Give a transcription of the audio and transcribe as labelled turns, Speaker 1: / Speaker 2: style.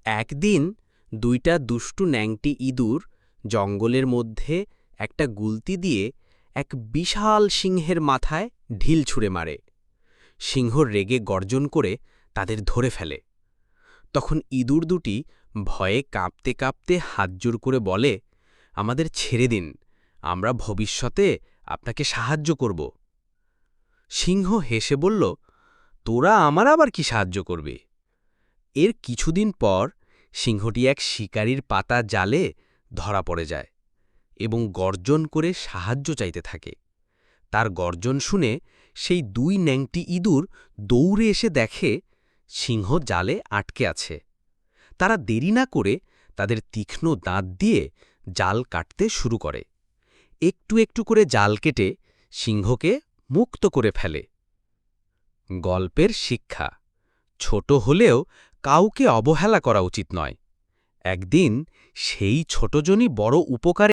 Speaker 1: একদিন দুইটা দুষ্টু ন্যাংটি ইঁদুর জঙ্গলের মধ্যে একটা গুলতি দিয়ে এক বিশাল সিংহের মাথায় ঢিল ছুঁড়ে মারে। সিংহ রেগে গর্জন করে তাদের ধরে ফেলে। তখন ইঁদুর দুটি ভয়ে কাঁপতে কাঁপতে হাতজোড় করে বলে, আমাদের ছেড়ে দিন, আমরা ভবিষ্যতে আপনাকে সাহায্য করব। সিংহ হেসে বলল, তোরা আমার আবার কি সাহায্য করবে? এর কিছুদিন পর সিংহটি এক শিকারীর পাতা জালে ধরা পড়ে যায় এবং গর্জন করে সাহায্য চাইতে থাকে। তার গর্জন শুনে সেই দুই ন্যাংটি ইঁদুর দৌড়ে এসে দেখে সিংহ জালে আটকে আছে। তারা দেরি না করে তাদের তীক্ষ্ণ দাঁত দিয়ে জাল কাটতে শুরু করে। একটু একটু করে জাল কেটে সিংহকে মুক্ত করে ফেলে। গল্পের শিক্ষা: ছোট হলেও কাউকে অবহেলা করা উচিত নয়। একদিন সেই ছোটজনই বড় উপকারে